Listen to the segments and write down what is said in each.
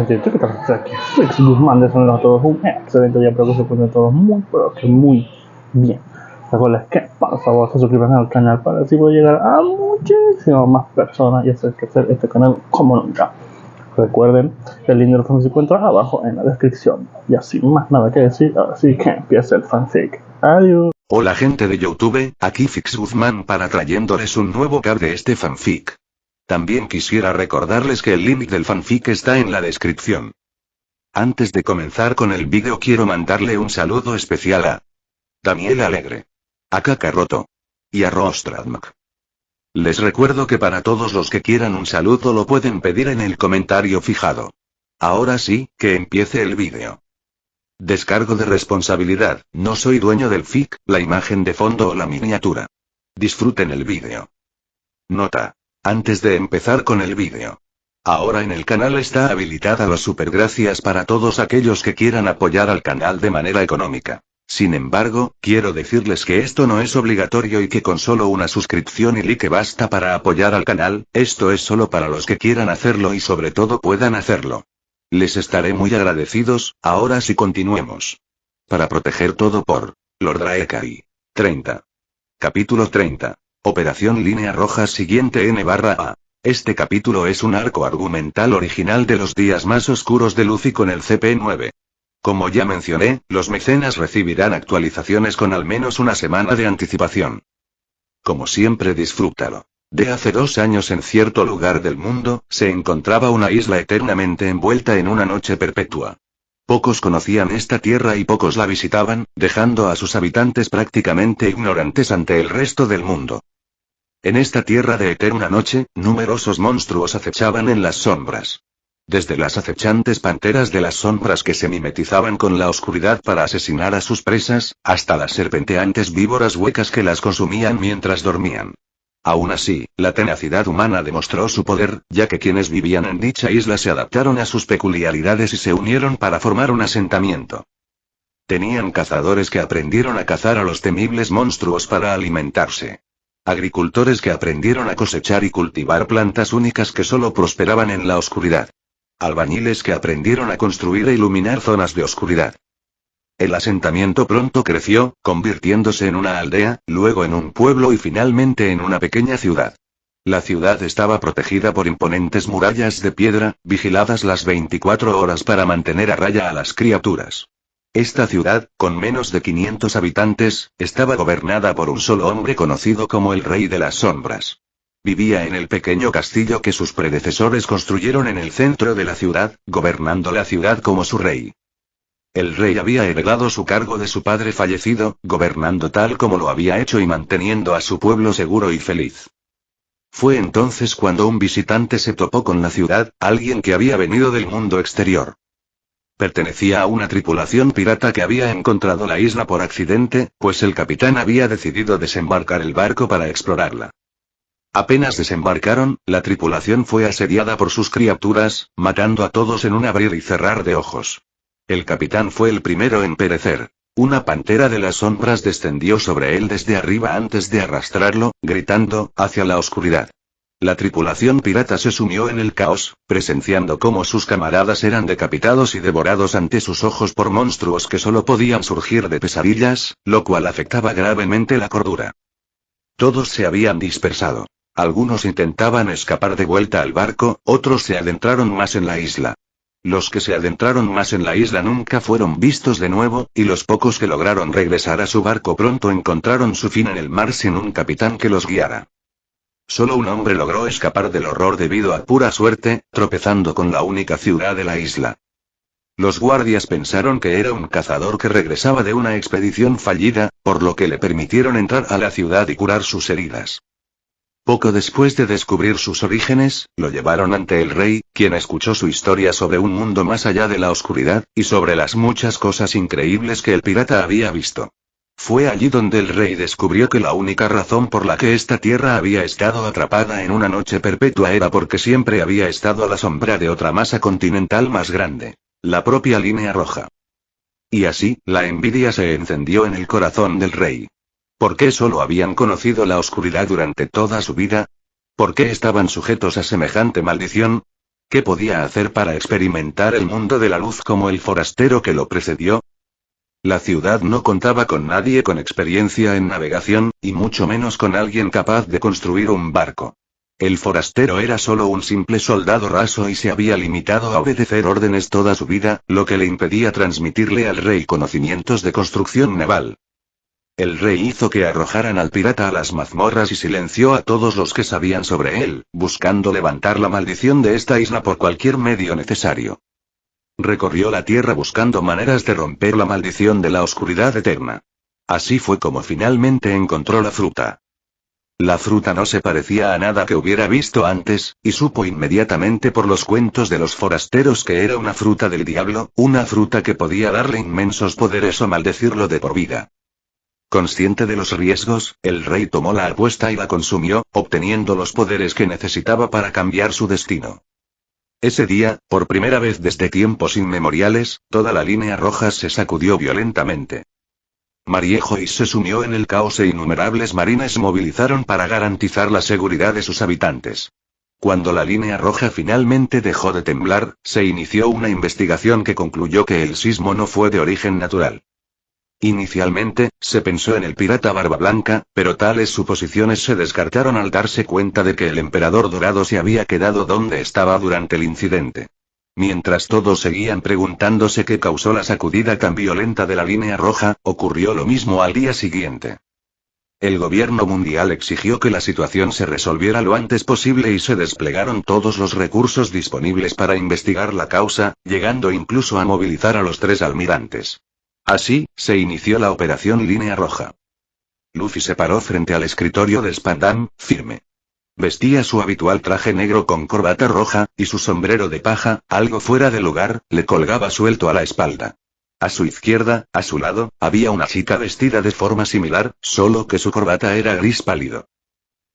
gente, ¿qué tal? Aquí Fix Guzmán, deseando a todos un excelente día, espero que se encuentren todos muy, pero que muy bien. Recuerden que, por favor, se suscriban al canal para así poder llegar a muchísimas más personas y hacer crecer este canal como nunca. Recuerden que el link del fanfic se encuentra abajo en la descripción. Y así, más nada que decir, así que empieza el fanfic. Adiós. Hola gente de YouTube, aquí Fix Guzmán para trayéndoles un nuevo cap de este fanfic. También quisiera recordarles que el link del fanfic está en la descripción. Antes de comenzar con el vídeo quiero mandarle un saludo especial a Daniel Alegre, a Kakaroto y a Rostradmak. Les recuerdo que para todos los que quieran un saludo lo pueden pedir en el comentario fijado. Ahora sí, que empiece el vídeo. Descargo de responsabilidad, no soy dueño del fic, la imagen de fondo o la miniatura. Disfruten el vídeo. Nota. Antes de empezar con el vídeo. Ahora en el canal está habilitada la supergracias para todos aquellos que quieran apoyar al canal de manera económica. Sin embargo, quiero decirles que esto no es obligatorio y que con solo una suscripción y like basta para apoyar al canal, esto es solo para los que quieran hacerlo y sobre todo puedan hacerlo. Les estaré muy agradecidos. Ahora sí continuemos. Para proteger todo por Lord Draekai. 30. Capítulo 30. Operación Línea Roja siguiente N/A. Este capítulo es un arco argumental original de los días más oscuros de Luffy con el CP9. Como ya mencioné, los mecenas recibirán actualizaciones con al menos una semana de anticipación. Como siempre, disfrútalo. De hace 2 años en cierto lugar del mundo, se encontraba una isla eternamente envuelta en una noche perpetua. Pocos conocían esta tierra y pocos la visitaban, dejando a sus habitantes prácticamente ignorantes ante el resto del mundo. En esta tierra de eterna noche, numerosos monstruos acechaban en las sombras. Desde las acechantes panteras de las sombras que se mimetizaban con la oscuridad para asesinar a sus presas, hasta las serpenteantes víboras huecas que las consumían mientras dormían. Aún así, la tenacidad humana demostró su poder, ya que quienes vivían en dicha isla se adaptaron a sus peculiaridades y se unieron para formar un asentamiento. Tenían cazadores que aprendieron a cazar a los temibles monstruos para alimentarse. Agricultores que aprendieron a cosechar y cultivar plantas únicas que solo prosperaban en la oscuridad. Albañiles que aprendieron a construir e iluminar zonas de oscuridad. El asentamiento pronto creció, convirtiéndose en una aldea, luego en un pueblo y finalmente en una pequeña ciudad. La ciudad estaba protegida por imponentes murallas de piedra, vigiladas las 24 horas para mantener a raya a las criaturas. Esta ciudad, con menos de 500 habitantes, estaba gobernada por un solo hombre conocido como el Rey de las Sombras. Vivía en el pequeño castillo que sus predecesores construyeron en el centro de la ciudad, gobernando la ciudad como su rey. El rey había heredado su cargo de su padre fallecido, gobernando tal como lo había hecho y manteniendo a su pueblo seguro y feliz. Fue entonces cuando un visitante se topó con la ciudad, alguien que había venido del mundo exterior. Pertenecía a una tripulación pirata que había encontrado la isla por accidente, pues el capitán había decidido desembarcar el barco para explorarla. Apenas desembarcaron, la tripulación fue asediada por sus criaturas, matando a todos en un abrir y cerrar de ojos. El capitán fue el primero en perecer. Una pantera de las sombras descendió sobre él desde arriba antes de arrastrarlo, gritando, hacia la oscuridad. La tripulación pirata se sumió en el caos, presenciando cómo sus camaradas eran decapitados y devorados ante sus ojos por monstruos que solo podían surgir de pesadillas, lo cual afectaba gravemente la cordura. Todos se habían dispersado. Algunos intentaban escapar de vuelta al barco, otros se adentraron más en la isla. Los que se adentraron más en la isla nunca fueron vistos de nuevo, y los pocos que lograron regresar a su barco pronto encontraron su fin en el mar sin un capitán que los guiara. Solo un hombre logró escapar del horror debido a pura suerte, tropezando con la única ciudad de la isla. Los guardias pensaron que era un cazador que regresaba de una expedición fallida, por lo que le permitieron entrar a la ciudad y curar sus heridas. Poco después de descubrir sus orígenes, lo llevaron ante el rey, quien escuchó su historia sobre un mundo más allá de la oscuridad, y sobre las muchas cosas increíbles que el pirata había visto. Fue allí donde el rey descubrió que la única razón por la que esta tierra había estado atrapada en una noche perpetua era porque siempre había estado a la sombra de otra masa continental más grande, la propia Línea Roja. Y así, la envidia se encendió en el corazón del rey. ¿Por qué solo habían conocido la oscuridad durante toda su vida? ¿Por qué estaban sujetos a semejante maldición? ¿Qué podía hacer para experimentar el mundo de la luz como el forastero que lo precedió? La ciudad no contaba con nadie con experiencia en navegación, y mucho menos con alguien capaz de construir un barco. El forastero era solo un simple soldado raso y se había limitado a obedecer órdenes toda su vida, lo que le impedía transmitirle al rey conocimientos de construcción naval. El rey hizo que arrojaran al pirata a las mazmorras y silenció a todos los que sabían sobre él, buscando levantar la maldición de esta isla por cualquier medio necesario. Recorrió la tierra buscando maneras de romper la maldición de la oscuridad eterna. Así fue como finalmente encontró la fruta. La fruta no se parecía a nada que hubiera visto antes, y supo inmediatamente por los cuentos de los forasteros que era una fruta del diablo, una fruta que podía darle inmensos poderes o maldecirlo de por vida. Consciente de los riesgos, el rey tomó la apuesta y la consumió, obteniendo los poderes que necesitaba para cambiar su destino. Ese día, por primera vez desde tiempos inmemoriales, toda la línea roja se sacudió violentamente. Mariejois se sumió en el caos e innumerables marines movilizaron para garantizar la seguridad de sus habitantes. Cuando la línea roja finalmente dejó de temblar, se inició una investigación que concluyó que el sismo no fue de origen natural. Inicialmente, se pensó en el pirata Barba Blanca, pero tales suposiciones se descartaron al darse cuenta de que el emperador dorado se había quedado donde estaba durante el incidente. Mientras todos seguían preguntándose qué causó la sacudida tan violenta de la línea roja, ocurrió lo mismo al día siguiente. El gobierno mundial exigió que la situación se resolviera lo antes posible y se desplegaron todos los recursos disponibles para investigar la causa, llegando incluso a movilizar a los 3 almirantes. Así, se inició la operación Línea Roja. Luffy se paró frente al escritorio de Spandam, firme. Vestía su habitual traje negro con corbata roja, y su sombrero de paja, algo fuera de lugar, le colgaba suelto a la espalda. A su izquierda, a su lado, había una chica vestida de forma similar, solo que su corbata era gris pálido.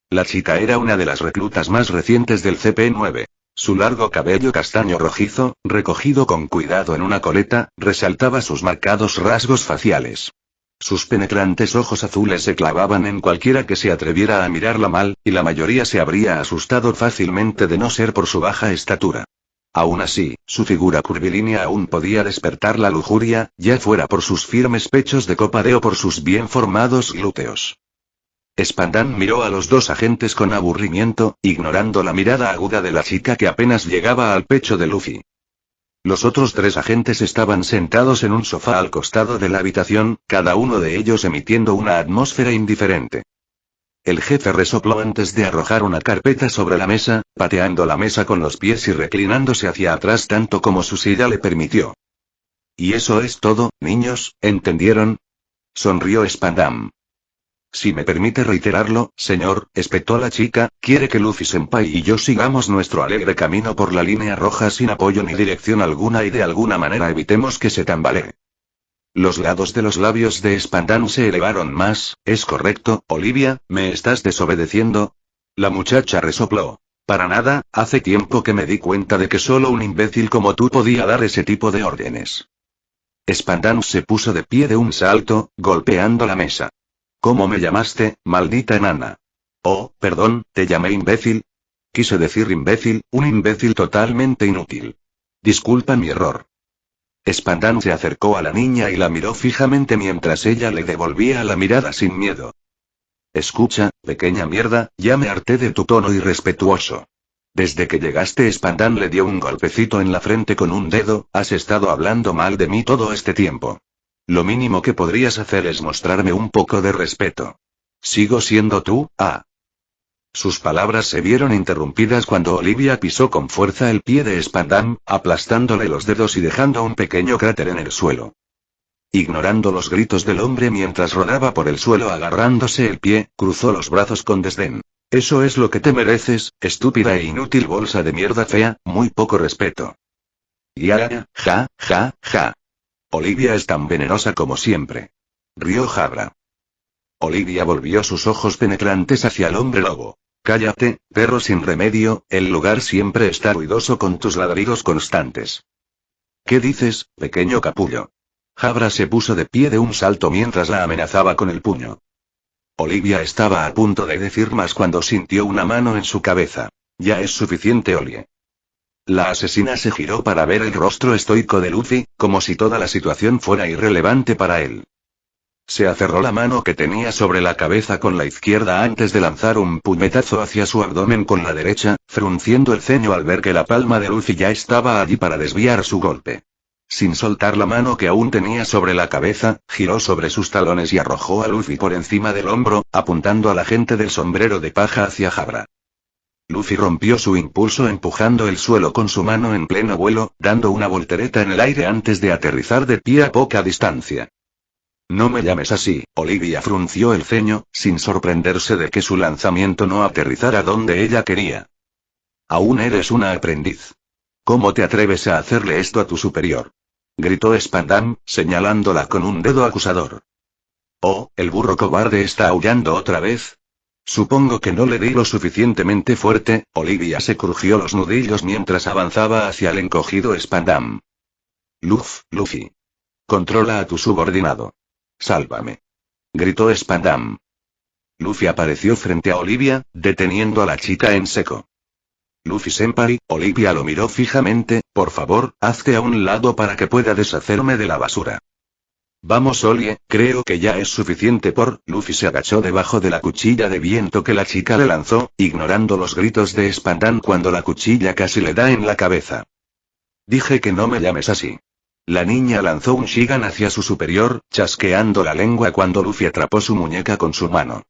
La chica era una de las reclutas más recientes del CP9. Su largo cabello castaño rojizo, recogido con cuidado en una coleta, resaltaba sus marcados rasgos faciales. Sus penetrantes ojos azules se clavaban en cualquiera que se atreviera a mirarla mal, y la mayoría se habría asustado fácilmente de no ser por su baja estatura. Aún así, su figura curvilínea aún podía despertar la lujuria, ya fuera por sus firmes pechos de copa o por sus bien formados glúteos. Spandam miró a los 2 agentes con aburrimiento, ignorando la mirada aguda de la chica que apenas llegaba al pecho de Luffy. Los otros 3 agentes estaban sentados en un sofá al costado de la habitación, cada uno de ellos emitiendo una atmósfera indiferente. El jefe resopló antes de arrojar una carpeta sobre la mesa, pateando la mesa con los pies y reclinándose hacia atrás tanto como su silla le permitió. «Y eso es todo, niños, ¿entendieron?», sonrió Spandam. «Si me permite reiterarlo, señor», espetó la chica, «quiere que Luffy-senpai y yo sigamos nuestro alegre camino por la línea roja sin apoyo ni dirección alguna y de alguna manera evitemos que se tambalee». Los lados de los labios de Spandam se elevaron más. «¿Es correcto, Olivia? ¿Me estás desobedeciendo?». La muchacha resopló. «Para nada, hace tiempo que me di cuenta de que solo un imbécil como tú podía dar ese tipo de órdenes». Spandam se puso de pie de un salto, golpeando la mesa. «¿Cómo me llamaste, maldita enana?». «Oh, perdón, ¿te llamé imbécil?». «Quise decir imbécil, un imbécil totalmente inútil». «Disculpa mi error». Spandam se acercó a la niña y la miró fijamente mientras ella le devolvía la mirada sin miedo. «Escucha, pequeña mierda, ya me harté de tu tono irrespetuoso. Desde que llegaste», Spandam le dio un golpecito en la frente con un dedo, «has estado hablando mal de mí todo este tiempo. Lo mínimo que podrías hacer es mostrarme un poco de respeto. ¿Sigo siendo tú, ah?». Sus palabras se vieron interrumpidas cuando Olivia pisó con fuerza el pie de Spandam, aplastándole los dedos y dejando un pequeño cráter en el suelo. Ignorando los gritos del hombre mientras rodaba por el suelo agarrándose el pie, cruzó los brazos con desdén. «Eso es lo que te mereces, estúpida e inútil bolsa de mierda fea, muy poco respeto». «Ya, ja, ja, ja. Olivia es tan venenosa como siempre», rió Jabra. Olivia volvió sus ojos penetrantes hacia el hombre lobo. «Cállate, perro sin remedio, el lugar siempre está ruidoso con tus ladridos constantes». «¿Qué dices, pequeño capullo?». Jabra se puso de pie de un salto mientras la amenazaba con el puño. Olivia estaba a punto de decir más cuando sintió una mano en su cabeza. «Ya es suficiente, Olie». La asesina se giró para ver el rostro estoico de Luffy, como si toda la situación fuera irrelevante para él. Se aferró la mano que tenía sobre la cabeza con la izquierda antes de lanzar un puñetazo hacia su abdomen con la derecha, frunciendo el ceño al ver que la palma de Luffy ya estaba allí para desviar su golpe. Sin soltar la mano que aún tenía sobre la cabeza, giró sobre sus talones y arrojó a Luffy por encima del hombro, apuntando a la gente del sombrero de paja hacia Jabra. Luffy rompió su impulso empujando el suelo con su mano en pleno vuelo, dando una voltereta en el aire antes de aterrizar de pie a poca distancia. No me llames así, Olivia frunció el ceño, sin sorprenderse de que su lanzamiento no aterrizara donde ella quería. Aún eres una aprendiz. ¿Cómo te atreves a hacerle esto a tu superior? Gritó Spandam, señalándola con un dedo acusador. Oh, el burro cobarde está aullando otra vez. Supongo que no le di lo suficientemente fuerte. Olivia se crujió los nudillos mientras avanzaba hacia el encogido Spandam. Luffy. Controla a tu subordinado. Sálvame. Gritó Spandam. Luffy apareció frente a Olivia, deteniendo a la chica en seco. Luffy-senpai, Olivia lo miró fijamente, por favor, hazte a un lado para que pueda deshacerme de la basura. Vamos Olie, creo que ya es suficiente por... Luffy se agachó debajo de la cuchilla de viento que la chica le lanzó, ignorando los gritos de Spandam cuando la cuchilla casi le da en la cabeza. Dije que no me llames así. La niña lanzó un Shigan hacia su superior, chasqueando la lengua cuando Luffy atrapó su muñeca con su mano.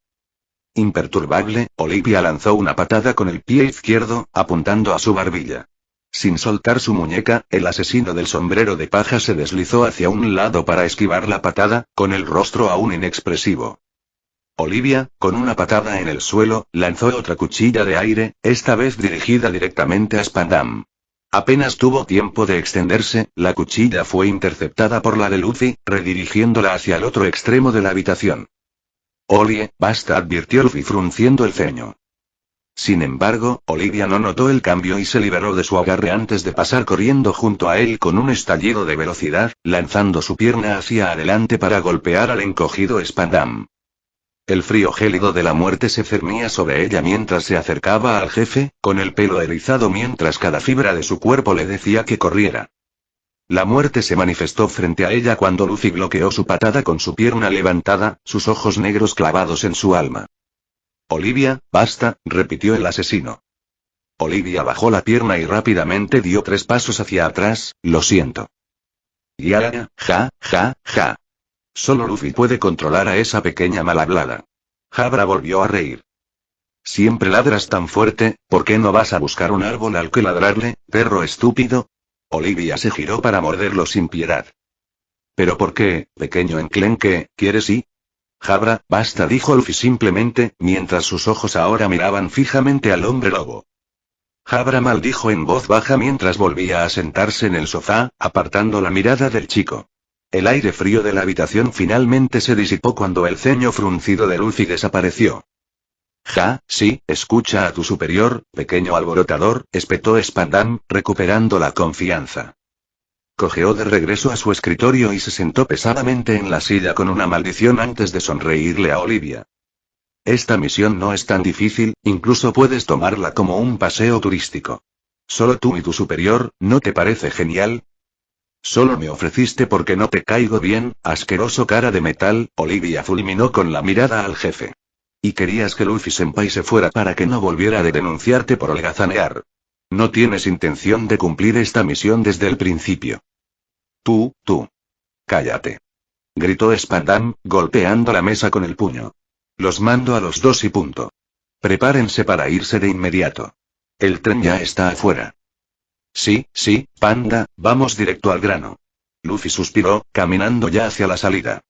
Imperturbable, Olivia lanzó una patada con el pie izquierdo, apuntando a su barbilla. Sin soltar su muñeca, el asesino del sombrero de paja se deslizó hacia un lado para esquivar la patada, con el rostro aún inexpresivo. Olivia, con una patada en el suelo, lanzó otra cuchilla de aire, esta vez dirigida directamente a Spandam. Apenas tuvo tiempo de extenderse, la cuchilla fue interceptada por la de Luffy, redirigiéndola hacia el otro extremo de la habitación. Olie, basta, advirtió Luffy frunciendo el ceño. Sin embargo, Olivia no notó el cambio y se liberó de su agarre antes de pasar corriendo junto a él con un estallido de velocidad, lanzando su pierna hacia adelante para golpear al encogido Spandam. El frío gélido de la muerte se cernía sobre ella mientras se acercaba al jefe, con el pelo erizado mientras cada fibra de su cuerpo le decía que corriera. La muerte se manifestó frente a ella cuando Luffy bloqueó su patada con su pierna levantada, sus ojos negros clavados en su alma. Olivia, basta, repitió el asesino. Olivia bajó la pierna y rápidamente dio 3 pasos hacia atrás, lo siento. Ja. Solo Luffy puede controlar a esa pequeña malhablada. Jabra volvió a reír. Siempre ladras tan fuerte, ¿por qué no vas a buscar un árbol al que ladrarle, perro estúpido? Olivia se giró para morderlo sin piedad. ¿Pero por qué, pequeño enclenque, quieres ir? Jabra, basta, dijo Luffy simplemente, mientras sus ojos ahora miraban fijamente al hombre lobo. Jabra maldijo en voz baja mientras volvía a sentarse en el sofá, apartando la mirada del chico. El aire frío de la habitación finalmente se disipó cuando el ceño fruncido de Luffy desapareció. Sí, escucha a tu superior, pequeño alborotador, espetó Spandam, recuperando la confianza. Cojeó de regreso a su escritorio y se sentó pesadamente en la silla con una maldición antes de sonreírle a Olivia. Esta misión no es tan difícil, incluso puedes tomarla como un paseo turístico. Solo tú y tu superior, ¿no te parece genial? Solo me ofreciste porque no te caigo bien, asqueroso cara de metal, Olivia fulminó con la mirada al jefe. Y querías que Luffy-senpai se fuera para que no volviera a denunciarte por holgazanear. No tienes intención de cumplir esta misión desde el principio. Tú. Cállate. Gritó Spandam, golpeando la mesa con el puño. Los mando a los dos y punto. Prepárense para irse de inmediato. El tren ya está afuera. Sí, panda, vamos directo al grano. Luffy suspiró, caminando ya hacia la salida.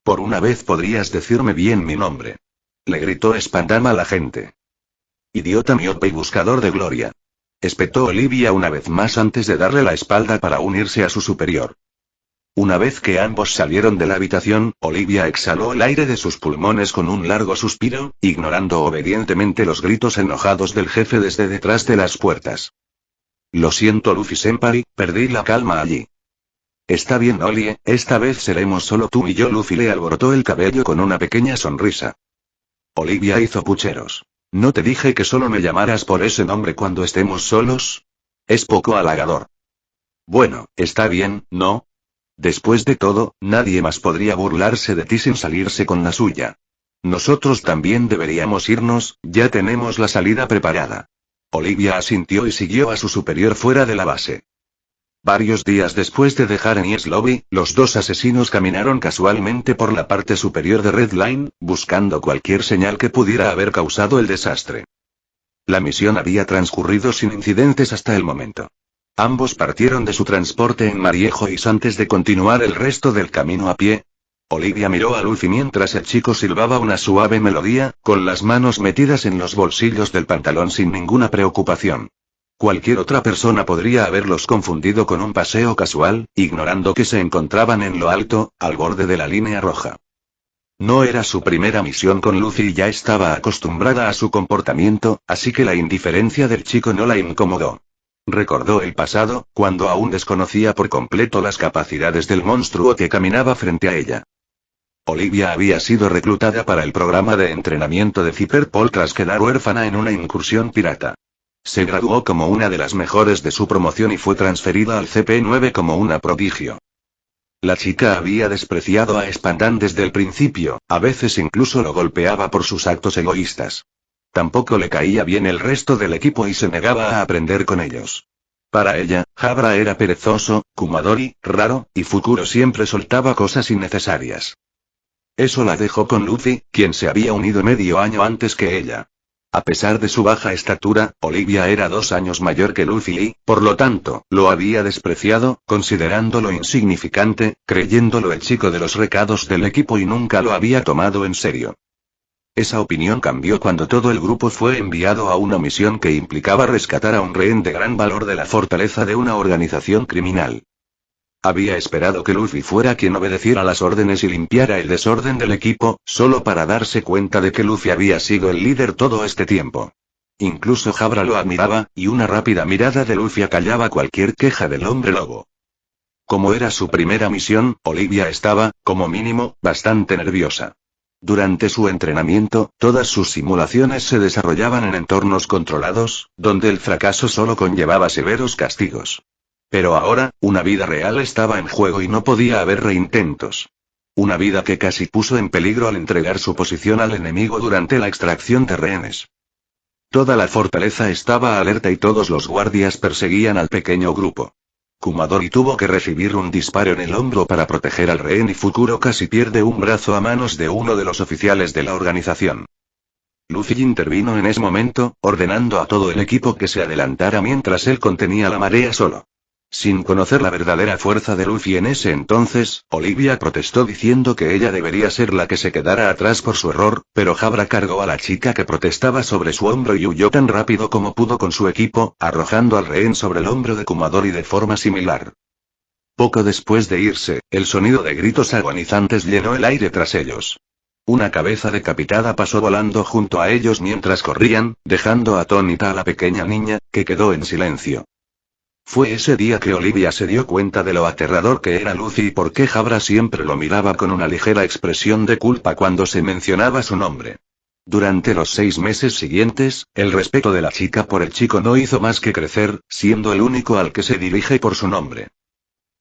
Por una vez podrías decirme bien mi nombre. Le gritó Spandam a la gente. Idiota miope y buscador de gloria. Espetó Olivia una vez más antes de darle la espalda para unirse a su superior. Una vez que ambos salieron de la habitación, Olivia exhaló el aire de sus pulmones con un largo suspiro, ignorando obedientemente los gritos enojados del jefe desde detrás de las puertas. Lo siento Luffy-senpai, perdí la calma allí. Está bien Olie, esta vez seremos solo tú y yo. Luffy le alborotó el cabello con una pequeña sonrisa. Olivia hizo pucheros. ¿No te dije que solo me llamaras por ese nombre cuando estemos solos? Es poco halagador. Bueno, está bien, ¿no? Después de todo, nadie más podría burlarse de ti sin salirse con la suya. Nosotros también deberíamos irnos, ya tenemos la salida preparada. Olivia asintió y siguió a su superior fuera de la base. Varios días después de dejar Enies Lobby, los dos asesinos caminaron casualmente por la parte superior de Red Line, buscando cualquier señal que pudiera haber causado el desastre. La misión había transcurrido sin incidentes hasta el momento. Ambos partieron de su transporte en Mariejois antes de continuar el resto del camino a pie. Olivia miró a Luffy mientras el chico silbaba una suave melodía, con las manos metidas en los bolsillos del pantalón sin ninguna preocupación. Cualquier otra persona podría haberlos confundido con un paseo casual, ignorando que se encontraban en lo alto, al borde de la línea roja. No era su primera misión con Luffy y ya estaba acostumbrada a su comportamiento, así que la indiferencia del chico no la incomodó. Recordó el pasado, cuando aún desconocía por completo las capacidades del monstruo que caminaba frente a ella. Olivia había sido reclutada para el programa de entrenamiento de Cyberpol tras quedar huérfana en una incursión pirata. Se graduó como una de las mejores de su promoción y fue transferida al CP9 como una prodigio. La chica había despreciado a Spandan desde el principio, a veces incluso lo golpeaba por sus actos egoístas. Tampoco le caía bien el resto del equipo y se negaba a aprender con ellos. Para ella, Jabra era perezoso, Kumadori, raro, y Fukuro siempre soltaba cosas innecesarias. Eso la dejó con Luffy, quien se había unido medio año antes que ella. A pesar de su baja estatura, Olivia era 2 años mayor que Luffy y, por lo tanto, lo había despreciado, considerándolo insignificante, creyéndolo el chico de los recados del equipo y nunca lo había tomado en serio. Esa opinión cambió cuando todo el grupo fue enviado a una misión que implicaba rescatar a un rehén de gran valor de la fortaleza de una organización criminal. Había esperado que Luffy fuera quien obedeciera las órdenes y limpiara el desorden del equipo, solo para darse cuenta de que Luffy había sido el líder todo este tiempo. Incluso Jabra lo admiraba, y una rápida mirada de Luffy acallaba cualquier queja del hombre lobo. Como era su primera misión, Olivia estaba, como mínimo, bastante nerviosa. Durante su entrenamiento, todas sus simulaciones se desarrollaban en entornos controlados, donde el fracaso solo conllevaba severos castigos. Pero ahora, una vida real estaba en juego y no podía haber reintentos. Una vida que casi puso en peligro al entregar su posición al enemigo durante la extracción de rehenes. Toda la fortaleza estaba alerta y todos los guardias perseguían al pequeño grupo. Kumadori tuvo que recibir un disparo en el hombro para proteger al rehén y Fukuro casi pierde un brazo a manos de uno de los oficiales de la organización. Luffy intervino en ese momento, ordenando a todo el equipo que se adelantara mientras él contenía la marea solo. Sin conocer la verdadera fuerza de Luffy en ese entonces, Olivia protestó diciendo que ella debería ser la que se quedara atrás por su error, pero Jabra cargó a la chica que protestaba sobre su hombro y huyó tan rápido como pudo con su equipo, arrojando al rehén sobre el hombro de Kumadori de forma similar. Poco después de irse, el sonido de gritos agonizantes llenó el aire tras ellos. Una cabeza decapitada pasó volando junto a ellos mientras corrían, dejando atónita a la pequeña niña, que quedó en silencio. Fue ese día que Olivia se dio cuenta de lo aterrador que era Luffy y por qué Jabra siempre lo miraba con una ligera expresión de culpa cuando se mencionaba su nombre. Durante los 6 meses siguientes, el respeto de la chica por el chico no hizo más que crecer, siendo el único al que se dirige por su nombre.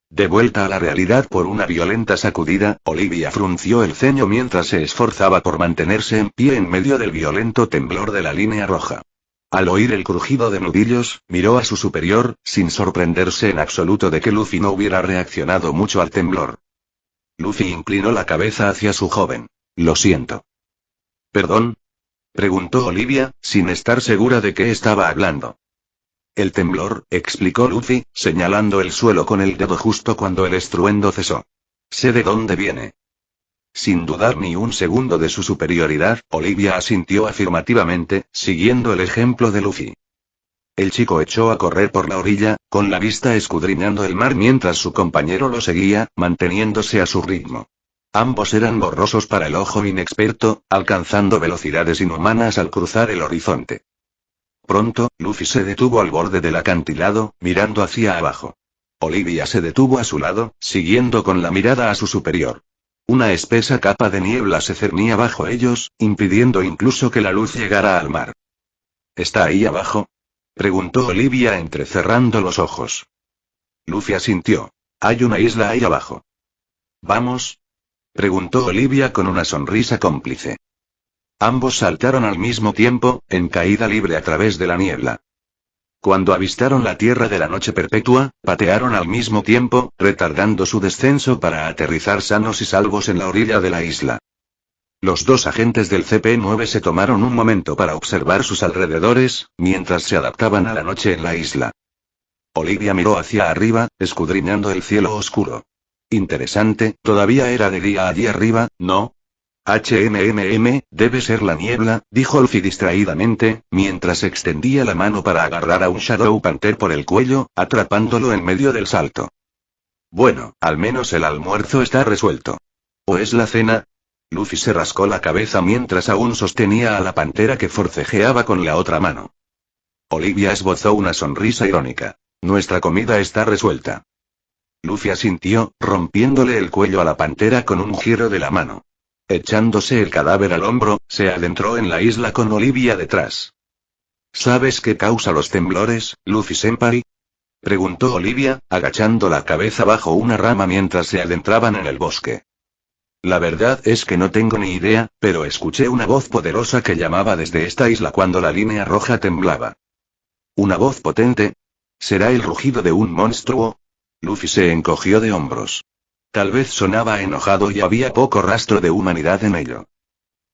De vuelta a la realidad por una violenta sacudida, Olivia frunció el ceño mientras se esforzaba por mantenerse en pie en medio del violento temblor de la línea roja. Al oír el crujido de nudillos, miró a su superior, sin sorprenderse en absoluto de que Luffy no hubiera reaccionado mucho al temblor. Luffy inclinó la cabeza hacia su joven. «Lo siento». «¿Perdón?», preguntó Olivia, sin estar segura de qué estaba hablando. «El temblor», explicó Luffy, señalando el suelo con el dedo justo cuando el estruendo cesó. «Sé de dónde viene». Sin dudar ni un segundo de su superioridad, Olivia asintió afirmativamente, siguiendo el ejemplo de Luffy. El chico echó a correr por la orilla, con la vista escudriñando el mar mientras su compañero lo seguía, manteniéndose a su ritmo. Ambos eran borrosos para el ojo inexperto, alcanzando velocidades inhumanas al cruzar el horizonte. Pronto, Luffy se detuvo al borde del acantilado, mirando hacia abajo. Olivia se detuvo a su lado, siguiendo con la mirada a su superior. Una espesa capa de niebla se cernía bajo ellos, impidiendo incluso que la luz llegara al mar. «¿Está ahí abajo?», preguntó Olivia entrecerrando los ojos. Luffy asintió. Hay una isla ahí abajo. ¿Vamos? Preguntó Olivia con una sonrisa cómplice. Ambos saltaron al mismo tiempo, en caída libre a través de la niebla. Cuando avistaron la tierra de la noche perpetua, patearon al mismo tiempo, retardando su descenso para aterrizar sanos y salvos en la orilla de la isla. Los dos agentes del CP-9 se tomaron un momento para observar sus alrededores, mientras se adaptaban a la noche en la isla. Olivia miró hacia arriba, escudriñando el cielo oscuro. Interesante, todavía era de día allí arriba, ¿no? Debe ser la niebla, dijo Luffy distraídamente, mientras extendía la mano para agarrar a un Shadow Panther por el cuello, atrapándolo en medio del salto. Bueno, al menos el almuerzo está resuelto. ¿O es la cena? Luffy se rascó la cabeza mientras aún sostenía a la pantera que forcejeaba con la otra mano. Olivia esbozó una sonrisa irónica. Nuestra comida está resuelta. Luffy asintió, rompiéndole el cuello a la pantera con un giro de la mano. Echándose el cadáver al hombro, se adentró en la isla con Olivia detrás. ¿Sabes qué causa los temblores, Luffy-senpai? Preguntó Olivia, agachando la cabeza bajo una rama mientras se adentraban en el bosque. La verdad es que no tengo ni idea, pero escuché una voz poderosa que llamaba desde esta isla cuando la línea roja temblaba. ¿Una voz potente? ¿Será el rugido de un monstruo? Luffy se encogió de hombros. Tal vez sonaba enojado y había poco rastro de humanidad en ello.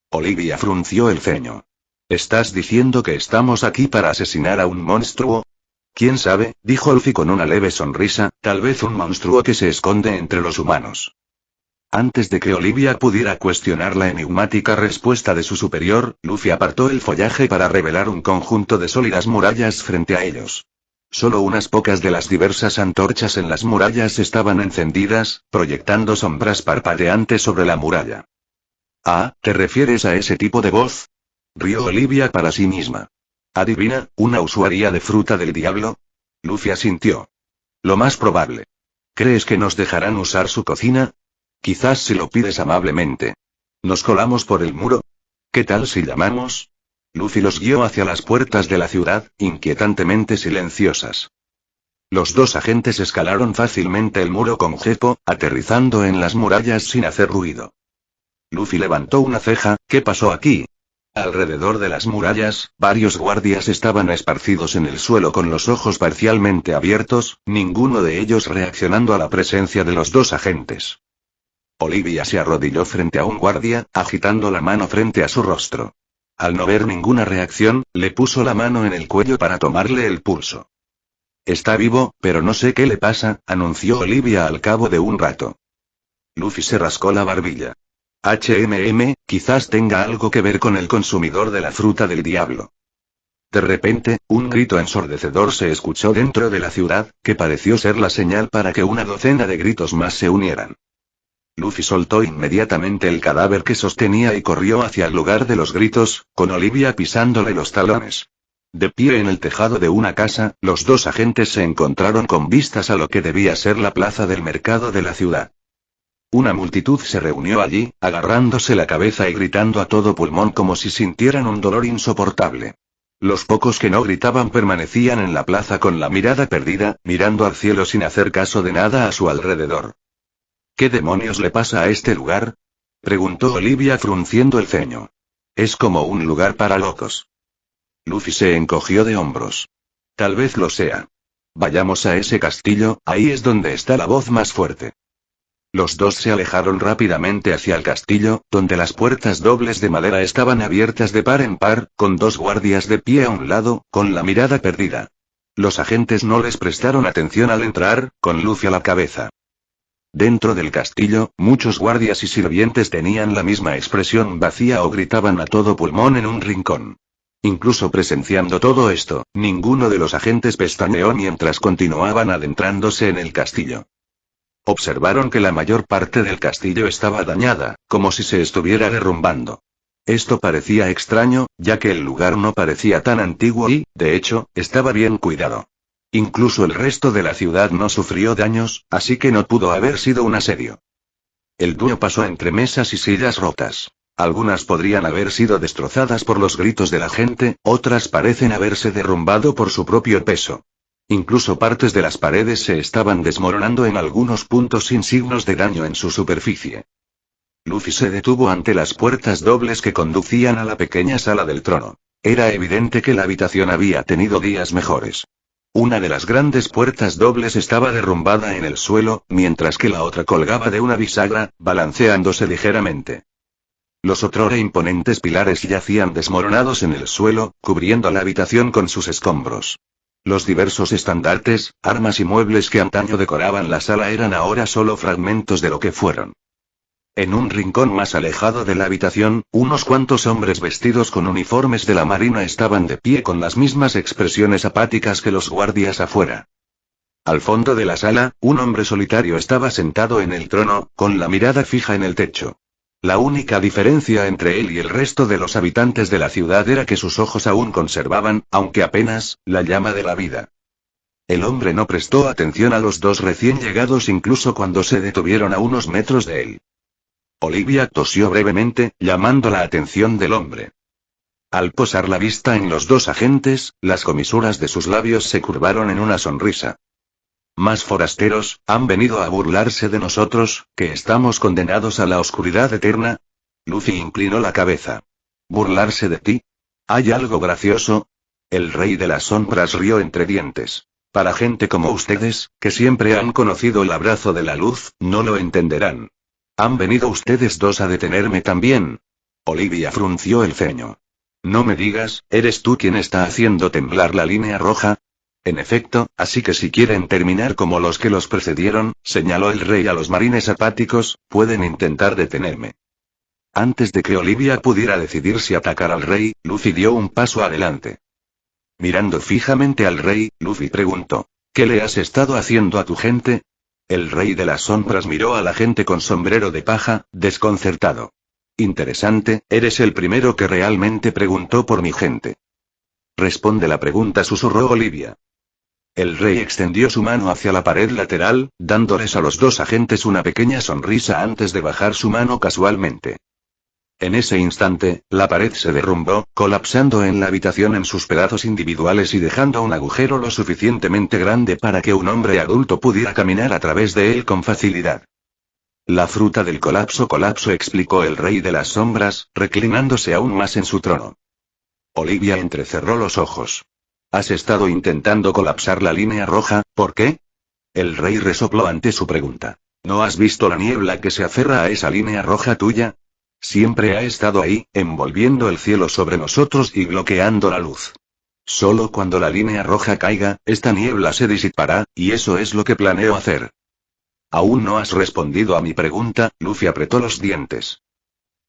Olivia frunció el ceño. ¿Estás diciendo que estamos aquí para asesinar a un monstruo? ¿Quién sabe?, dijo Luffy con una leve sonrisa, tal vez un monstruo que se esconde entre los humanos. Antes de que Olivia pudiera cuestionar la enigmática respuesta de su superior, Luffy apartó el follaje para revelar un conjunto de sólidas murallas frente a ellos. Solo unas pocas de las diversas antorchas en las murallas estaban encendidas, proyectando sombras parpadeantes sobre la muralla. Ah, ¿te refieres a ese tipo de voz? Rió Olivia para sí misma. ¿Adivina, una usuaria de fruta del diablo? Luffy asintió. Lo más probable. ¿Crees que nos dejarán usar su cocina? Quizás si lo pides amablemente. ¿Nos colamos por el muro? ¿Qué tal si llamamos? Luffy los guió hacia las puertas de la ciudad, inquietantemente silenciosas. Los dos agentes escalaron fácilmente el muro con Geppo, aterrizando en las murallas sin hacer ruido. Luffy levantó una ceja. ¿Qué pasó aquí? Alrededor de las murallas, varios guardias estaban esparcidos en el suelo con los ojos parcialmente abiertos, ninguno de ellos reaccionando a la presencia de los dos agentes. Olivia se arrodilló frente a un guardia, agitando la mano frente a su rostro. Al no ver ninguna reacción, le puso la mano en el cuello para tomarle el pulso. Está vivo, pero no sé qué le pasa, anunció Olivia al cabo de un rato. Luffy se rascó la barbilla. Quizás tenga algo que ver con el consumidor de la fruta del diablo. De repente, un grito ensordecedor se escuchó dentro de la ciudad, que pareció ser la señal para que una docena de gritos más se unieran. Luffy soltó inmediatamente el cadáver que sostenía y corrió hacia el lugar de los gritos, con Olivia pisándole los talones. De pie en el tejado de una casa, los dos agentes se encontraron con vistas a lo que debía ser la plaza del mercado de la ciudad. Una multitud se reunió allí, agarrándose la cabeza y gritando a todo pulmón como si sintieran un dolor insoportable. Los pocos que no gritaban permanecían en la plaza con la mirada perdida, mirando al cielo sin hacer caso de nada a su alrededor. ¿Qué demonios le pasa a este lugar? Preguntó Olivia frunciendo el ceño. Es como un lugar para locos. Luffy se encogió de hombros. Tal vez lo sea. Vayamos a ese castillo, ahí es donde está la voz más fuerte. Los dos se alejaron rápidamente hacia el castillo, donde las puertas dobles de madera estaban abiertas de par en par, con dos guardias de pie a un lado, con la mirada perdida. Los agentes no les prestaron atención al entrar, con Luffy a la cabeza. Dentro del castillo, muchos guardias y sirvientes tenían la misma expresión vacía o gritaban a todo pulmón en un rincón. Incluso presenciando todo esto, ninguno de los agentes pestañeó mientras continuaban adentrándose en el castillo. Observaron que la mayor parte del castillo estaba dañada, como si se estuviera derrumbando. Esto parecía extraño, ya que el lugar no parecía tan antiguo y, de hecho, estaba bien cuidado. Incluso el resto de la ciudad no sufrió daños, así que no pudo haber sido un asedio. El dúo pasó entre mesas y sillas rotas. Algunas podrían haber sido destrozadas por los gritos de la gente, otras parecen haberse derrumbado por su propio peso. Incluso partes de las paredes se estaban desmoronando en algunos puntos sin signos de daño en su superficie. Luffy se detuvo ante las puertas dobles que conducían a la pequeña sala del trono. Era evidente que la habitación había tenido días mejores. Una de las grandes puertas dobles estaba derrumbada en el suelo, mientras que la otra colgaba de una bisagra, balanceándose ligeramente. Los otrora imponentes pilares yacían desmoronados en el suelo, cubriendo la habitación con sus escombros. Los diversos estandartes, armas y muebles que antaño decoraban la sala eran ahora solo fragmentos de lo que fueron. En un rincón más alejado de la habitación, unos cuantos hombres vestidos con uniformes de la marina estaban de pie con las mismas expresiones apáticas que los guardias afuera. Al fondo de la sala, un hombre solitario estaba sentado en el trono, con la mirada fija en el techo. La única diferencia entre él y el resto de los habitantes de la ciudad era que sus ojos aún conservaban, aunque apenas, la llama de la vida. El hombre no prestó atención a los dos recién llegados incluso cuando se detuvieron a unos metros de él. Olivia tosió brevemente, llamando la atención del hombre. Al posar la vista en los dos agentes, las comisuras de sus labios se curvaron en una sonrisa. Más forasteros, ¿han venido a burlarse de nosotros, que estamos condenados a la oscuridad eterna? Luffy inclinó la cabeza. ¿Burlarse de ti? ¿Hay algo gracioso? El rey de las sombras rió entre dientes. Para gente como ustedes, que siempre han conocido el abrazo de la luz, no lo entenderán. ¿Han venido ustedes dos a detenerme también? Olivia frunció el ceño. No me digas, ¿eres tú quien está haciendo temblar la línea roja? En efecto, así que si quieren terminar como los que los precedieron, señaló el rey a los marines apáticos, pueden intentar detenerme. Antes de que Olivia pudiera decidir si atacar al rey, Luffy dio un paso adelante. Mirando fijamente al rey, Luffy preguntó, ¿qué le has estado haciendo a tu gente? El rey de las sombras miró a la gente con sombrero de paja, desconcertado. Interesante, eres el primero que realmente preguntó por mi gente. Responde la pregunta, susurró Olivia. El rey extendió su mano hacia la pared lateral, dándoles a los dos agentes una pequeña sonrisa antes de bajar su mano casualmente. En ese instante, la pared se derrumbó, colapsando en la habitación en sus pedazos individuales y dejando un agujero lo suficientemente grande para que un hombre adulto pudiera caminar a través de él con facilidad. La fruta del colapso, explicó el rey de las sombras, reclinándose aún más en su trono. Olivia entrecerró los ojos. ¿Has estado intentando colapsar la línea roja? ¿Por qué? El rey resopló ante su pregunta. ¿No has visto la niebla que se aferra a esa línea roja tuya? Siempre ha estado ahí, envolviendo el cielo sobre nosotros y bloqueando la luz. Solo cuando la línea roja caiga, esta niebla se disipará, y eso es lo que planeo hacer. Aún no has respondido a mi pregunta, Luffy apretó los dientes.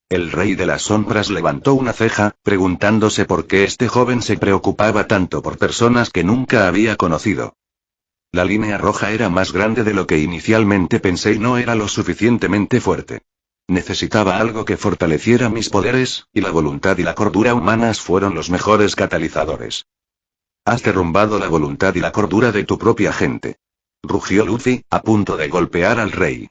El rey de las sombras levantó una ceja, preguntándose por qué este joven se preocupaba tanto por personas que nunca había conocido. La línea roja era más grande de lo que inicialmente pensé y no era lo suficientemente fuerte. Necesitaba algo que fortaleciera mis poderes, y la voluntad y la cordura humanas fueron los mejores catalizadores. Has derrumbado la voluntad y la cordura de tu propia gente. Rugió Luffy, a punto de golpear al rey.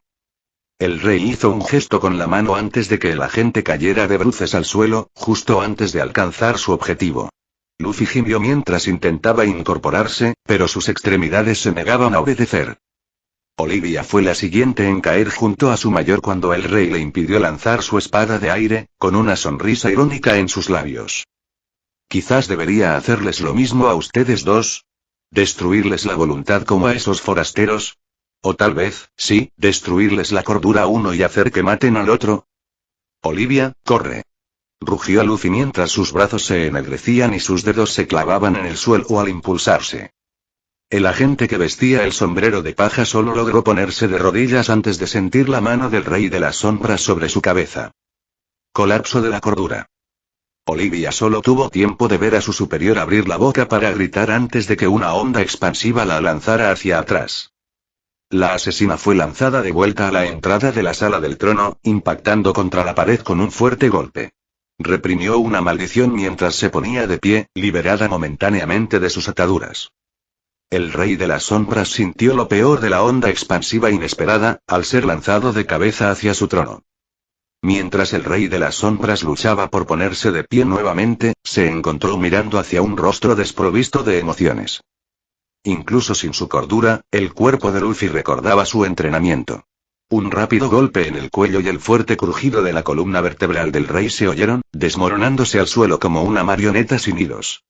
El rey hizo un gesto con la mano antes de que el agente cayera de bruces al suelo, justo antes de alcanzar su objetivo. Luffy gimió mientras intentaba incorporarse, pero sus extremidades se negaban a obedecer. Olivia fue la siguiente en caer junto a su mayor cuando el rey le impidió lanzar su espada de aire, con una sonrisa irónica en sus labios. Quizás debería hacerles lo mismo a ustedes dos. ¿Destruirles la voluntad como a esos forasteros? O tal vez, sí, destruirles la cordura a uno y hacer que maten al otro. Olivia, corre. Rugió Luffy mientras sus brazos se ennegrecían y sus dedos se clavaban en el suelo al impulsarse. El agente que vestía el sombrero de paja solo logró ponerse de rodillas antes de sentir la mano del rey de las sombras sobre su cabeza. Colapso de la cordura. Olivia solo tuvo tiempo de ver a su superior abrir la boca para gritar antes de que una onda expansiva la lanzara hacia atrás. La asesina fue lanzada de vuelta a la entrada de la sala del trono, impactando contra la pared con un fuerte golpe. Reprimió una maldición mientras se ponía de pie, liberada momentáneamente de sus ataduras. El rey de las sombras sintió lo peor de la onda expansiva inesperada, al ser lanzado de cabeza hacia su trono. Mientras el rey de las sombras luchaba por ponerse de pie nuevamente, se encontró mirando hacia un rostro desprovisto de emociones. Incluso sin su cordura, el cuerpo de Luffy recordaba su entrenamiento. Un rápido golpe en el cuello y el fuerte crujido de la columna vertebral del rey se oyeron, desmoronándose al suelo como una marioneta sin hilos.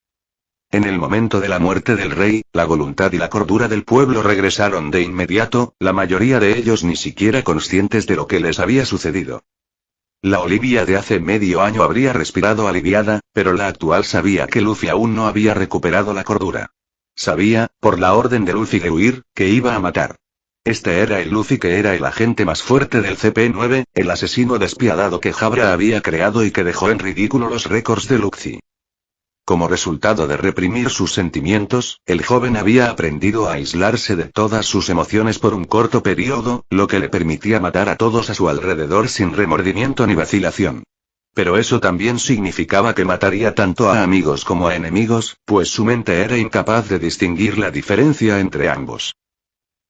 En el momento de la muerte del rey, la voluntad y la cordura del pueblo regresaron de inmediato, la mayoría de ellos ni siquiera conscientes de lo que les había sucedido. La Olivia de hace medio año habría respirado aliviada, pero la actual sabía que Luffy aún no había recuperado la cordura. Sabía, por la orden de Luffy de huir, que iba a matar. Este era el Luffy que era el agente más fuerte del CP9, el asesino despiadado que Jabra había creado y que dejó en ridículo los récords de Luffy. Como resultado de reprimir sus sentimientos, el joven había aprendido a aislarse de todas sus emociones por un corto periodo, lo que le permitía matar a todos a su alrededor sin remordimiento ni vacilación. Pero eso también significaba que mataría tanto a amigos como a enemigos, pues su mente era incapaz de distinguir la diferencia entre ambos.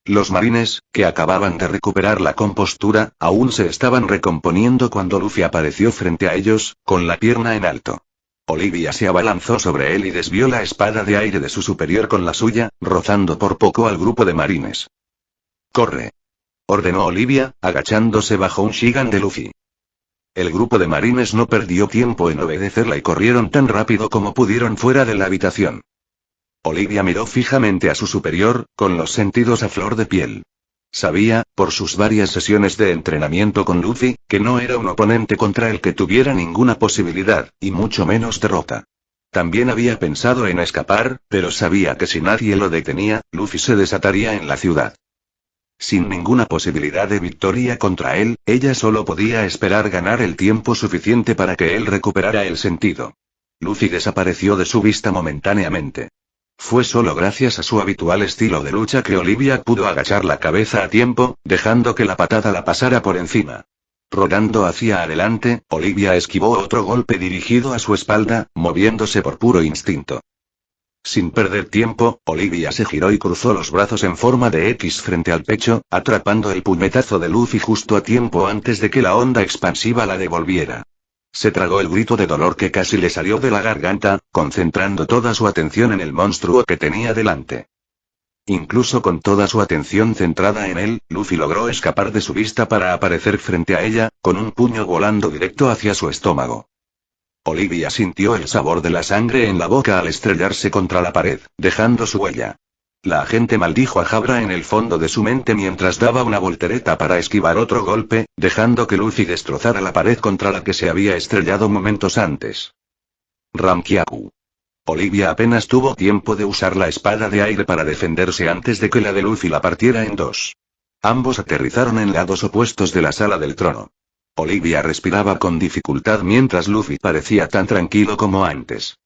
Los marines, que acababan de recuperar la compostura, aún se estaban recomponiendo cuando Luffy apareció frente a ellos, con la pierna en alto. Olivia se abalanzó sobre él y desvió la espada de aire de su superior con la suya, rozando por poco al grupo de marines. «¡Corre!», ordenó Olivia, agachándose bajo un Shigan de Luffy. El grupo de marines no perdió tiempo en obedecerla y corrieron tan rápido como pudieron fuera de la habitación. Olivia miró fijamente a su superior, con los sentidos a flor de piel. Sabía, por sus varias sesiones de entrenamiento con Luffy, que no era un oponente contra el que tuviera ninguna posibilidad, y mucho menos derrota. También había pensado en escapar, pero sabía que si nadie lo detenía, Luffy se desataría en la ciudad. Sin ninguna posibilidad de victoria contra él, ella solo podía esperar ganar el tiempo suficiente para que él recuperara el sentido. Luffy desapareció de su vista momentáneamente. Fue solo gracias a su habitual estilo de lucha que Olivia pudo agachar la cabeza a tiempo, dejando que la patada la pasara por encima. Rodando hacia adelante, Olivia esquivó otro golpe dirigido a su espalda, moviéndose por puro instinto. Sin perder tiempo, Olivia se giró y cruzó los brazos en forma de X frente al pecho, atrapando el puñetazo de Luffy justo a tiempo antes de que la onda expansiva la devolviera. Se tragó el grito de dolor que casi le salió de la garganta, concentrando toda su atención en el monstruo que tenía delante. Incluso con toda su atención centrada en él, Luffy logró escapar de su vista para aparecer frente a ella, con un puño volando directo hacia su estómago. Olivia sintió el sabor de la sangre en la boca al estrellarse contra la pared, dejando su huella. La agente maldijo a Jabra en el fondo de su mente mientras daba una voltereta para esquivar otro golpe, dejando que Luffy destrozara la pared contra la que se había estrellado momentos antes. Ramkyaku. Olivia apenas tuvo tiempo de usar la espada de aire para defenderse antes de que la de Luffy la partiera en dos. Ambos aterrizaron en lados opuestos de la sala del trono. Olivia respiraba con dificultad mientras Luffy parecía tan tranquilo como antes.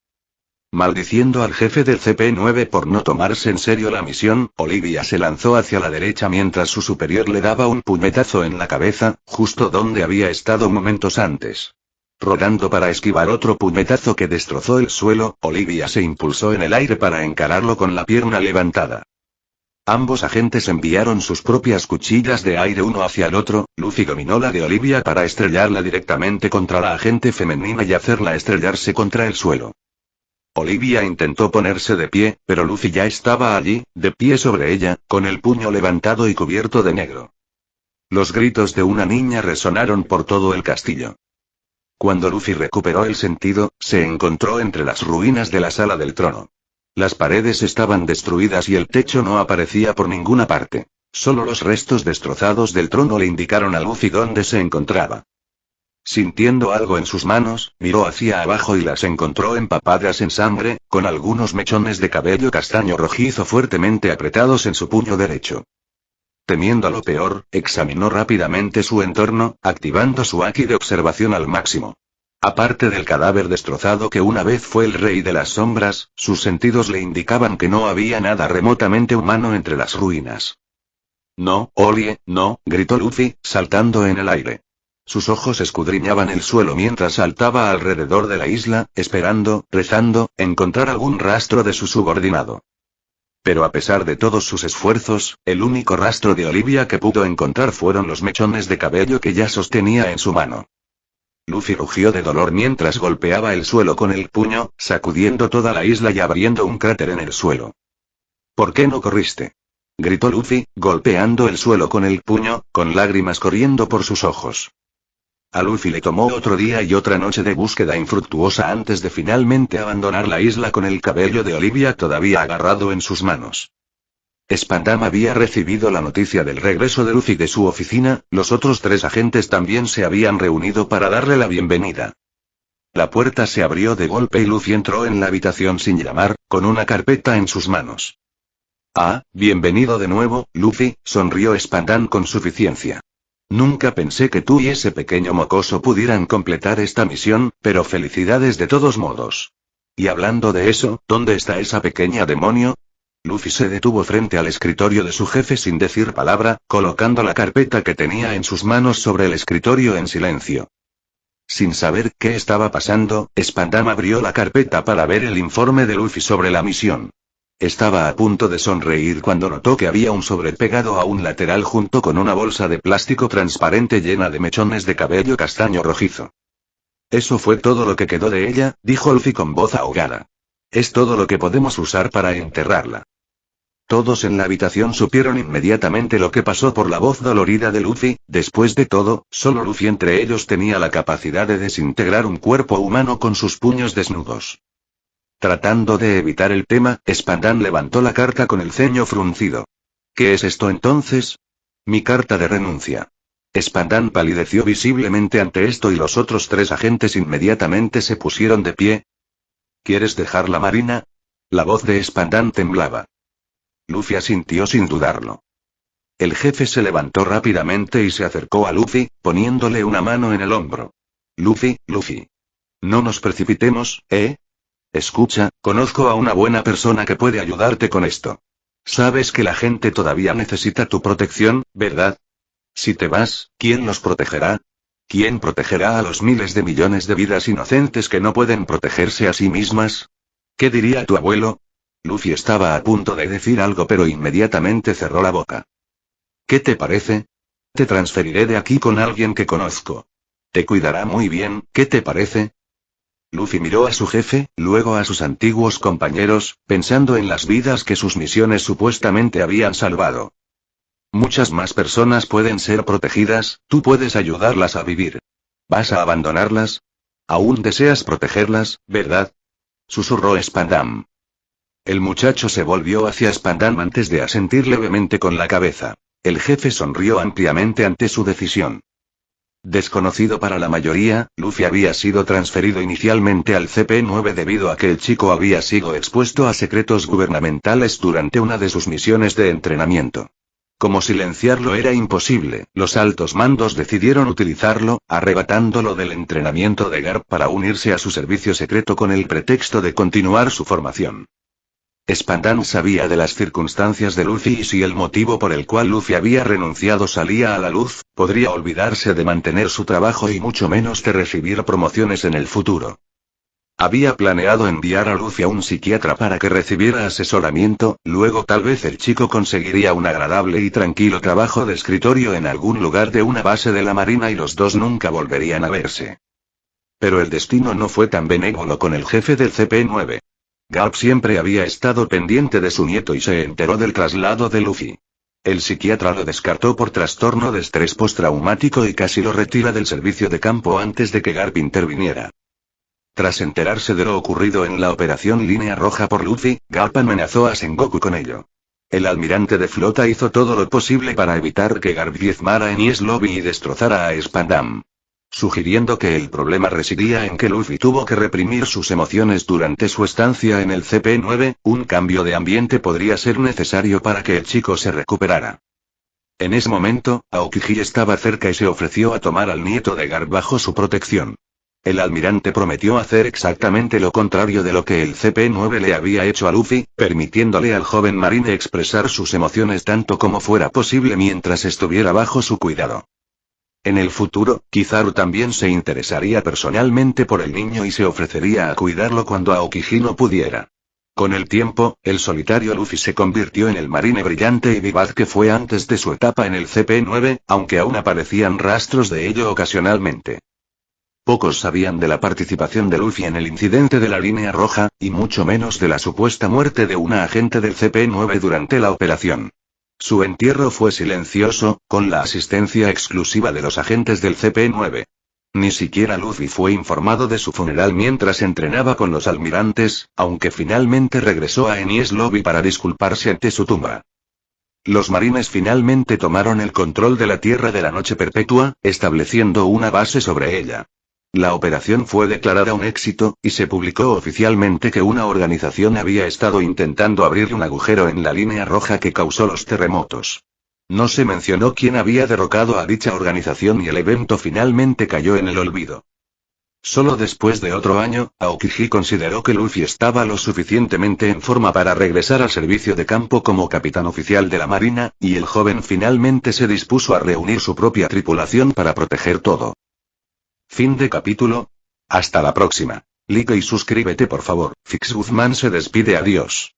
Maldiciendo al jefe del CP9 por no tomarse en serio la misión, Olivia se lanzó hacia la derecha mientras su superior le daba un puñetazo en la cabeza, justo donde había estado momentos antes. Rodando para esquivar otro puñetazo que destrozó el suelo, Olivia se impulsó en el aire para encararlo con la pierna levantada. Ambos agentes enviaron sus propias cuchillas de aire uno hacia el otro. Luffy dominó la de Olivia para estrellarla directamente contra la agente femenina y hacerla estrellarse contra el suelo. Olivia intentó ponerse de pie, pero Luffy ya estaba allí, de pie sobre ella, con el puño levantado y cubierto de negro. Los gritos de una niña resonaron por todo el castillo. Cuando Luffy recuperó el sentido, se encontró entre las ruinas de la sala del trono. Las paredes estaban destruidas y el techo no aparecía por ninguna parte. Solo los restos destrozados del trono le indicaron a Luffy dónde se encontraba. Sintiendo algo en sus manos, miró hacia abajo y las encontró empapadas en sangre, con algunos mechones de cabello castaño rojizo fuertemente apretados en su puño derecho. Temiendo a lo peor, examinó rápidamente su entorno, activando su haki de observación al máximo. Aparte del cadáver destrozado que una vez fue el rey de las sombras, sus sentidos le indicaban que no había nada remotamente humano entre las ruinas. «No, Olie, no», gritó Luffy, saltando en el aire. Sus ojos escudriñaban el suelo mientras saltaba alrededor de la isla, esperando, rezando, encontrar algún rastro de su subordinado. Pero a pesar de todos sus esfuerzos, el único rastro de Olivia que pudo encontrar fueron los mechones de cabello que ya sostenía en su mano. Luffy rugió de dolor mientras golpeaba el suelo con el puño, sacudiendo toda la isla y abriendo un cráter en el suelo. ¿Por qué no corriste?, gritó Luffy, golpeando el suelo con el puño, con lágrimas corriendo por sus ojos. A Luffy le tomó otro día y otra noche de búsqueda infructuosa antes de finalmente abandonar la isla con el cabello de Olivia todavía agarrado en sus manos. Spandam había recibido la noticia del regreso de Luffy de su oficina, los otros 3 agentes también se habían reunido para darle la bienvenida. La puerta se abrió de golpe y Luffy entró en la habitación sin llamar, con una carpeta en sus manos. Ah, bienvenido de nuevo, Luffy, sonrió Spandam con suficiencia. Nunca pensé que tú y ese pequeño mocoso pudieran completar esta misión, pero felicidades de todos modos. Y hablando de eso, ¿dónde está esa pequeña demonio? Luffy se detuvo frente al escritorio de su jefe sin decir palabra, colocando la carpeta que tenía en sus manos sobre el escritorio en silencio. Sin saber qué estaba pasando, Spandam abrió la carpeta para ver el informe de Luffy sobre la misión. Estaba a punto de sonreír cuando notó que había un sobre pegado a un lateral junto con una bolsa de plástico transparente llena de mechones de cabello castaño rojizo. Eso fue todo lo que quedó de ella, dijo Luffy con voz ahogada. Es todo lo que podemos usar para enterrarla. Todos en la habitación supieron inmediatamente lo que pasó por la voz dolorida de Luffy. Después de todo, solo Luffy entre ellos tenía la capacidad de desintegrar un cuerpo humano con sus puños desnudos. Tratando de evitar el tema, Spandam levantó la carta con el ceño fruncido. ¿Qué es esto entonces? Mi carta de renuncia. Spandam palideció visiblemente ante esto y los otros 3 agentes inmediatamente se pusieron de pie. ¿Quieres dejar la marina? La voz de Spandam temblaba. Luffy asintió sin dudarlo. El jefe se levantó rápidamente y se acercó a Luffy, poniéndole una mano en el hombro. Luffy. No nos precipitemos, ¿eh? Escucha, conozco a una buena persona que puede ayudarte con esto. Sabes que la gente todavía necesita tu protección, ¿verdad? Si te vas, ¿quién los protegerá? ¿Quién protegerá a los miles de millones de vidas inocentes que no pueden protegerse a sí mismas? ¿Qué diría tu abuelo? Luffy estaba a punto de decir algo pero inmediatamente cerró la boca. ¿Qué te parece? Te transferiré de aquí con alguien que conozco. Te cuidará muy bien, ¿qué te parece? Luffy miró a su jefe, luego a sus antiguos compañeros, pensando en las vidas que sus misiones supuestamente habían salvado. Muchas más personas pueden ser protegidas, tú puedes ayudarlas a vivir. ¿Vas a abandonarlas? Aún deseas protegerlas, ¿verdad? Susurró Spandam. El muchacho se volvió hacia Spandam antes de asentir levemente con la cabeza. El jefe sonrió ampliamente ante su decisión. Desconocido para la mayoría, Luffy había sido transferido inicialmente al CP9 debido a que el chico había sido expuesto a secretos gubernamentales durante una de sus misiones de entrenamiento. Como silenciarlo era imposible, los altos mandos decidieron utilizarlo, arrebatándolo del entrenamiento de Garp para unirse a su servicio secreto con el pretexto de continuar su formación. Spandam sabía de las circunstancias de Luffy y si el motivo por el cual Luffy había renunciado salía a la luz, podría olvidarse de mantener su trabajo y mucho menos de recibir promociones en el futuro. Había planeado enviar a Luffy a un psiquiatra para que recibiera asesoramiento, luego tal vez el chico conseguiría un agradable y tranquilo trabajo de escritorio en algún lugar de una base de la marina y los dos nunca volverían a verse. Pero el destino no fue tan benévolo con el jefe del CP9. Garp siempre había estado pendiente de su nieto y se enteró del traslado de Luffy. El psiquiatra lo descartó por trastorno de estrés postraumático y casi lo retira del servicio de campo antes de que Garp interviniera. Tras enterarse de lo ocurrido en la operación Línea Roja por Luffy, Garp amenazó a Sengoku con ello. El almirante de flota hizo todo lo posible para evitar que Garp diezmara en Enies Lobby y destrozara a Spandam. Sugiriendo que el problema residía en que Luffy tuvo que reprimir sus emociones durante su estancia en el CP9, un cambio de ambiente podría ser necesario para que el chico se recuperara. En ese momento, Aokiji estaba cerca y se ofreció a tomar al nieto de Garp bajo su protección. El almirante prometió hacer exactamente lo contrario de lo que el CP9 le había hecho a Luffy, permitiéndole al joven marine expresar sus emociones tanto como fuera posible mientras estuviera bajo su cuidado. En el futuro, Kizaru también se interesaría personalmente por el niño y se ofrecería a cuidarlo cuando Aokiji no pudiera. Con el tiempo, el solitario Luffy se convirtió en el marine brillante y vivaz que fue antes de su etapa en el CP9, aunque aún aparecían rastros de ello ocasionalmente. Pocos sabían de la participación de Luffy en el incidente de la línea roja, y mucho menos de la supuesta muerte de una agente del CP9 durante la operación. Su entierro fue silencioso, con la asistencia exclusiva de los agentes del CP9. Ni siquiera Luffy fue informado de su funeral mientras entrenaba con los almirantes, aunque finalmente regresó a Enies Lobby para disculparse ante su tumba. Los marines finalmente tomaron el control de la Tierra de la Noche Perpetua, estableciendo una base sobre ella. La operación fue declarada un éxito, y se publicó oficialmente que una organización había estado intentando abrir un agujero en la línea roja que causó los terremotos. No se mencionó quién había derrocado a dicha organización y el evento finalmente cayó en el olvido. Solo después de otro año, Aokiji consideró que Luffy estaba lo suficientemente en forma para regresar al servicio de campo como capitán oficial de la Marina, y el joven finalmente se dispuso a reunir su propia tripulación para proteger todo. Fin de capítulo. Hasta la próxima. Like y suscríbete por favor. Fix Guzmán se despide, adiós.